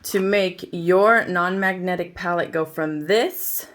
to make your non-magnetic palette go from this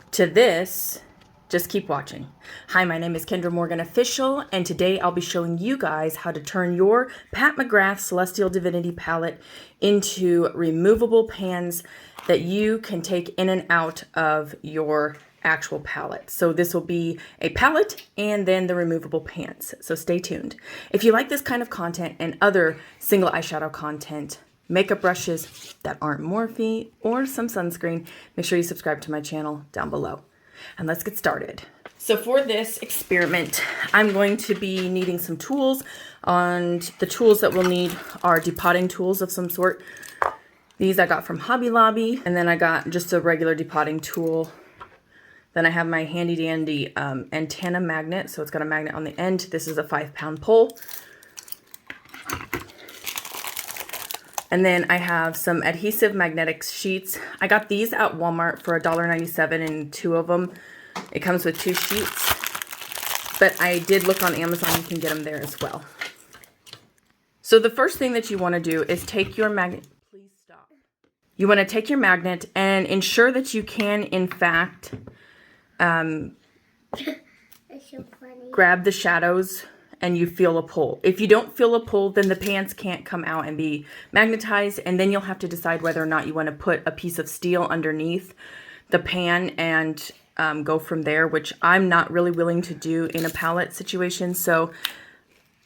to this, just keep watching. Hi, my name is Kendra Morgan Official, and today I'll be showing you guys how to turn your Pat McGrath Celestial Divinity palette into removable pans that you can take in and out of your actual palette. So this will be a palette and then the removable pans. So stay tuned. If you like this kind of content and other single eyeshadow content, makeup brushes that aren't Morphe, or some sunscreen, make sure you subscribe to my channel down below. And let's get started. So for this experiment, I'm going to be needing some tools, and the tools that we'll need are depotting tools of some sort. These I got from Hobby Lobby, and then I got just a regular depotting tool. Then I have my handy dandy antenna magnet, so it's got a magnet on the end. This is a 5-pound pole. And then I have some adhesive magnetic sheets. I got these at Walmart for $1.97 and 2 of them. It comes with 2 sheets, but I did look on Amazon. You can get them there as well. So the first thing that you want to do is take your magnet. Please stop. You want to take your magnet and ensure that you can, in fact, grab the shadows and you feel a pull. If you don't feel a pull, then the pans can't come out and be magnetized, and then you'll have to decide whether or not you want to put a piece of steel underneath the pan and go from there, which I'm not really willing to do in a palette situation. So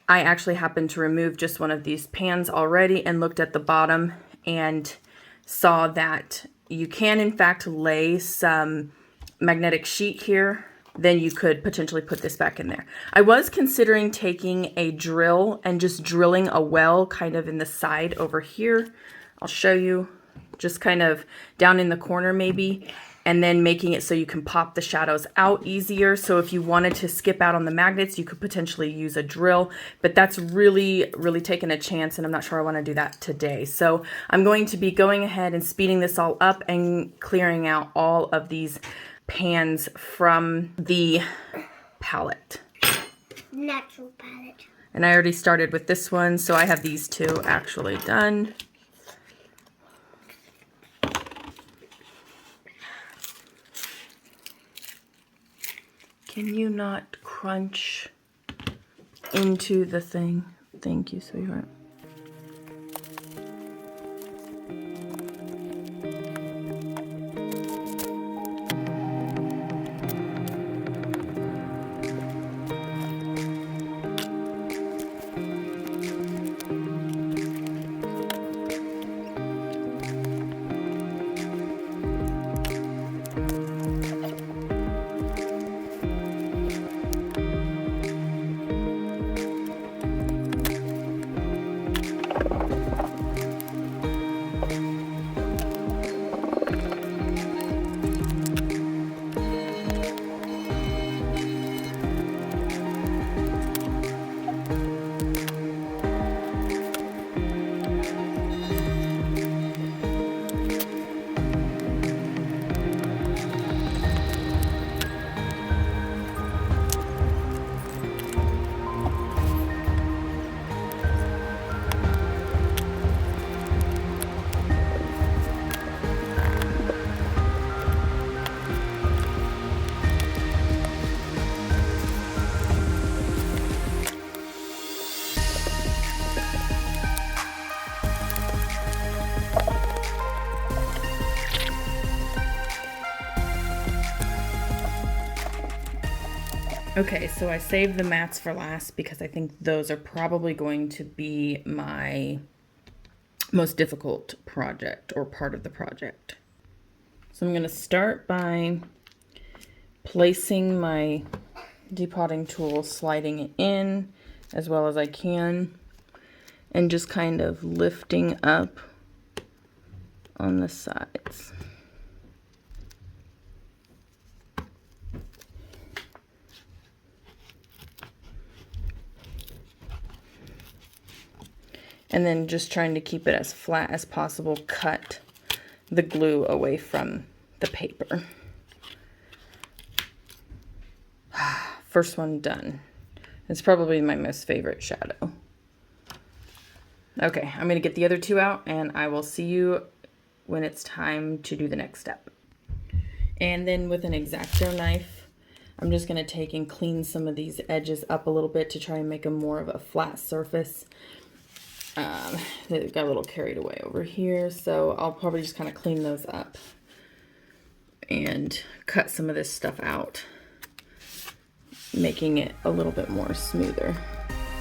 I actually happened to remove just one of these pans already and looked at the bottom and saw that you can in fact lay some magnetic sheet here. Then you could potentially put this back in there. I was considering taking a drill and just drilling a well kind of in the side over here. I'll show you, just kind of down in the corner maybe, and then making it so you can pop the shadows out easier. So if you wanted to skip out on the magnets, you could potentially use a drill, but that's really taking a chance, and I'm not sure I want to do that today. So I'm going to be going ahead and speeding this all up and clearing out all of these pans from the palette. Natural palette. And I already started with this one, so I have these 2 actually done. Can you not crunch into the thing? Thank you, sweetheart. Okay, so I saved the mats for last because I think those are probably going to be my most difficult project or part of the project. So I'm going to start by placing my depotting tool, sliding it in as well as I can, and just kind of lifting up on the sides. And then just trying to keep it as flat as possible, cut the glue away from the paper. First one done. It's probably my most favorite shadow. Okay, I'm going to get the other two out, and I will see you when it's time to do the next step. And then with an X-Acto knife, I'm just going to take and clean some of these edges up a little bit to try and make them more of a flat surface. They got a little carried away over here, so I'll probably just kind of clean those up and cut some of this stuff out, making it a little bit more smoother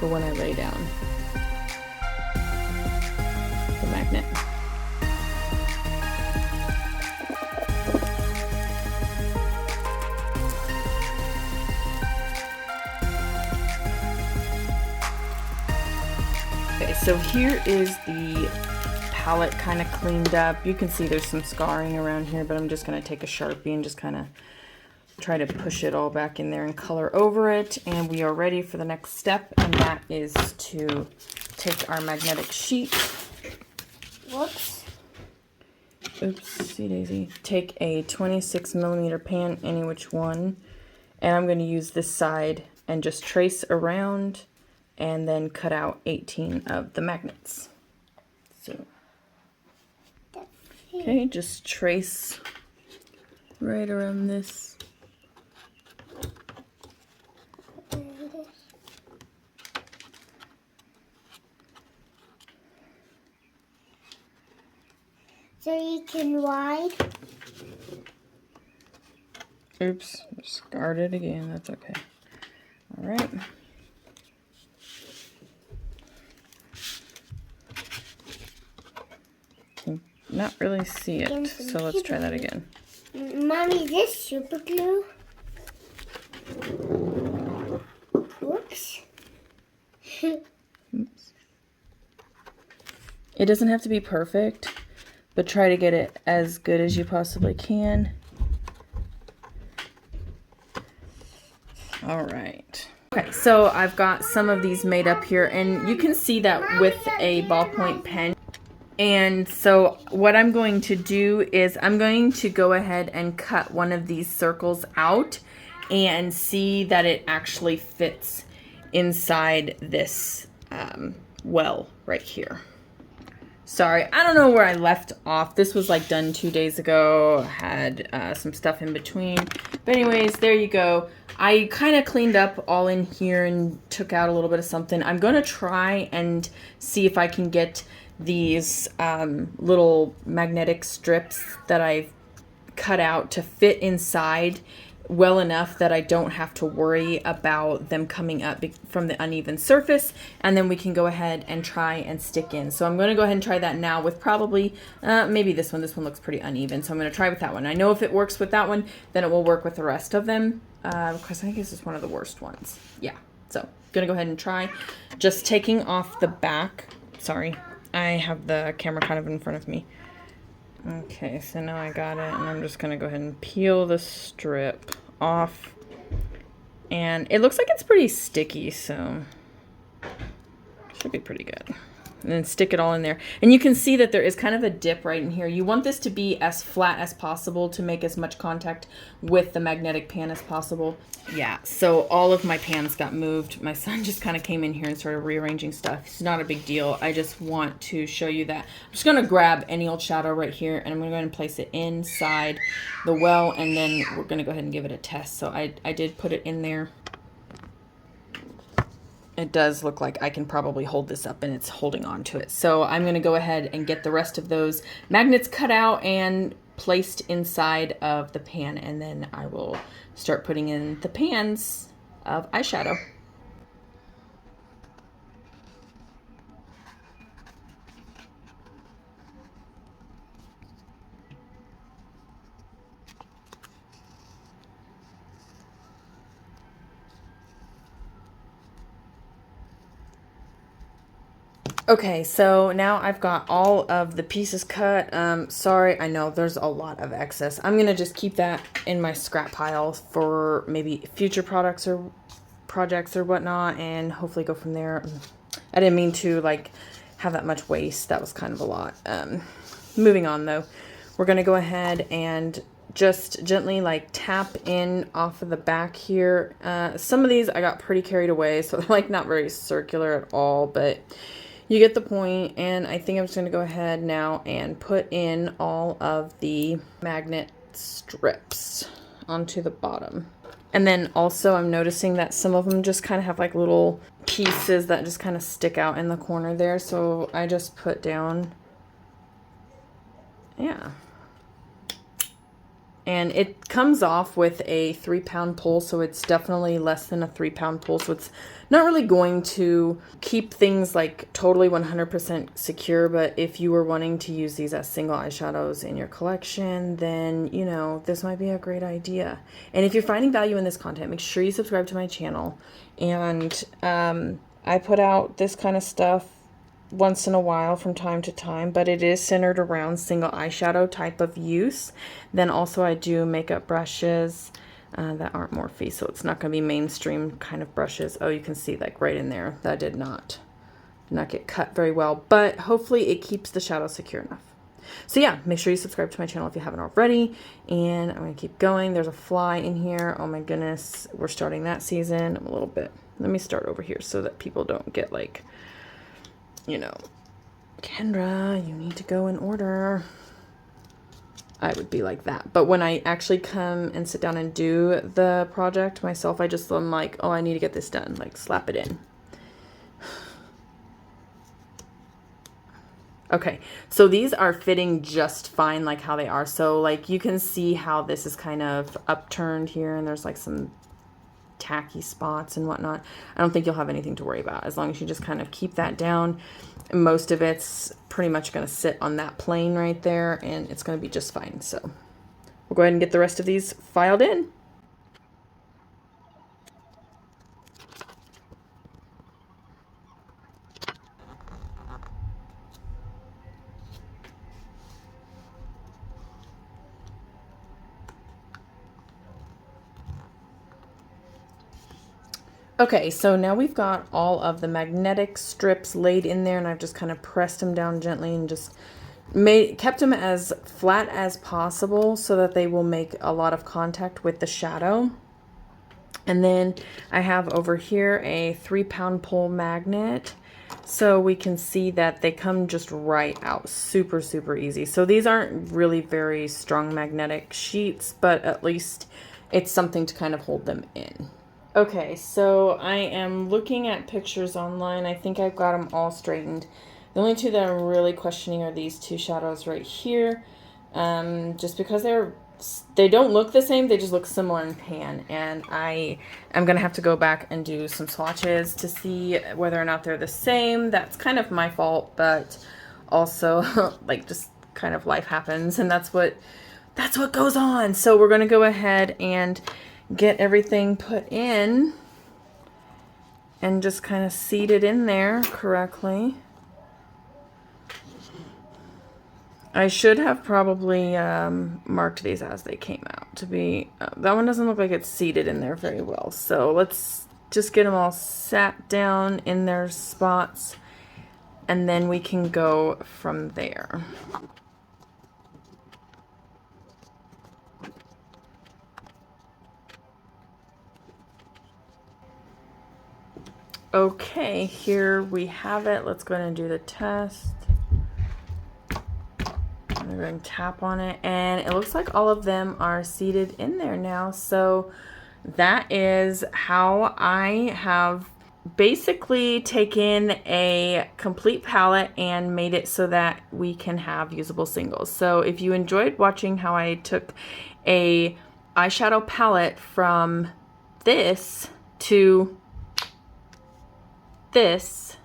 for when I lay down the magnet. Okay, so here is the palette kind of cleaned up. You can see there's some scarring around here, but I'm just going to take a Sharpie and just kind of try to push it all back in there and color over it. And we are ready for the next step, and that is to take our magnetic sheet. Whoops. Oopsie daisy. Take a 26mm pan, any which one, and I'm going to use this side and just trace around and then cut out 18 of the magnets. So, okay, just trace right around this. So you can ride. Oops, scarred it again. That's okay. All right. Can not really see it, so let's try that again. Mommy, is this super glue? Whoops. Oops. It doesn't have to be perfect, but try to get it as good as you possibly can. All right. Okay, so I've got some of these made up here, and you can see that with a ballpoint pen. And so what I'm going to do is I'm going to go ahead and cut one of these circles out and see that it actually fits inside this well right here. Sorry, I don't know where I left off. This was like done 2 days ago. I had some stuff in between. But anyways, there you go. I kind of cleaned up all in here and took out a little bit of something. I'm going to try and see if I can get these little magnetic strips that I've cut out to fit inside well enough that I don't have to worry about them coming up from the uneven surface, and then we can go ahead and try and stick in. So I'm going to go ahead and try that now with probably maybe this one. This one looks pretty uneven, so I'm going to try with that one. I know if it works with that one, then it will work with the rest of them, because I think this is one of the worst ones. Yeah, so I'm going to go ahead and try just taking off the back. Sorry, I have the camera kind of in front of me. Okay, so now I got it, and I'm just going to go ahead and peel the strip off. And it looks like it's pretty sticky, so should be pretty good. And then stick it all in there. And you can see that there is kind of a dip right in here. You want this to be as flat as possible to make as much contact with the magnetic pan as possible. Yeah, so all of my pans got moved. My son just kind of came in here and started rearranging stuff. It's not a big deal. I just want to show you that. I'm just going to grab any old shadow right here, and I'm going to go ahead and place it inside the well, and then we're going to go ahead and give it a test. So I did put it in there. It does look like I can probably hold this up, and it's holding on to it. So I'm going to go ahead and get the rest of those magnets cut out and placed inside of the pan, and then I will start putting in the pans of eyeshadow. Okay, so now I've got all of the pieces cut. Sorry, I know there's a lot of excess. I'm gonna just keep that in my scrap pile for maybe future products or projects or whatnot, and hopefully go from there. I didn't mean to like have that much waste. That was kind of a lot. Moving on though, we're gonna go ahead and just gently like tap in off of the back here. Some of these I got pretty carried away, so they're like not very circular at all, but You get the point, and I think I'm just going to go ahead now and put in all of the magnet strips onto the bottom. And then also I'm noticing that some of them just kind of have like little pieces that just kind of stick out in the corner there. So I just put down, yeah. And it comes off with a 3-pound pull, so it's definitely less than a 3-pound pull. So it's not really going to keep things like totally 100% secure. But if you were wanting to use these as single eyeshadows in your collection, then, you know, this might be a great idea. And if you're finding value in this content, make sure you subscribe to my channel. And I put out this kind of stuff once in a while from time to time, but it is centered around single eyeshadow type of use. Then also I do makeup brushes that aren't Morphe, so it's not going to be mainstream kind of brushes. Oh, you can see like right in there that did not get cut very well, but hopefully it keeps the shadow secure enough. So yeah, make sure you subscribe to my channel if you haven't already, and I'm going to keep going. There's a fly in here. Oh my goodness, we're starting that season. I'm a little bit, let me start over here so that people don't get like, you know, Kendra, you need to go in order. I would be like that. But when I actually come and sit down and do the project myself, I just am like, oh, I need to get this done. Like, slap it in. Okay, so these are fitting just fine like how they are. So like you can see how this is kind of upturned here, and there's like some tacky spots and whatnot. I don't think you'll have anything to worry about as long as you just kind of keep that down. Most of it's pretty much going to sit on that plane right there, and it's going to be just fine. So we'll go ahead and get the rest of these filed in. Okay, so now we've got all of the magnetic strips laid in there, and I've just kind of pressed them down gently and just kept them as flat as possible so that they will make a lot of contact with the shadow. And then I have over here a 3-pound pole magnet, so we can see that they come just right out, super, super easy. So these aren't really very strong magnetic sheets, but at least it's something to kind of hold them in. Okay, so I am looking at pictures online. I think I've got them all straightened. The only two that I'm really questioning are these two shadows right here. Just because they don't look the same, they just look similar in pan. And I am going to have to go back and do some swatches to see whether or not they're the same. That's kind of my fault, but also like just kind of life happens, and that's what goes on. So we're going to go ahead and get everything put in and just kind of seat it in there correctly. I should have probably marked these as they came out to be, that one doesn't look like it's seated in there very well. So let's just get them all sat down in their spots, and then we can go from there. Okay, here we have it. Let's go ahead and do the test. I'm going to tap on it, and it looks like all of them are seated in there now. So that is how I have basically taken a complete palette and made it so that we can have usable singles. So if you enjoyed watching how I took a eyeshadow palette from this to this,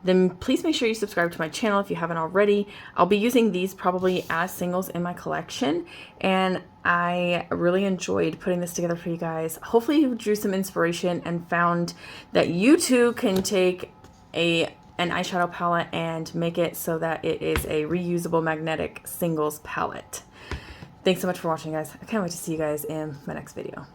then please make sure you subscribe to my channel if you haven't already. I'll be using these probably as singles in my collection, and I really enjoyed putting this together for you guys. Hopefully you drew some inspiration and found that you too can take an eyeshadow palette and make it so that it is a reusable magnetic singles palette. Thanks so much for watching, guys. I can't wait to see you guys in my next video.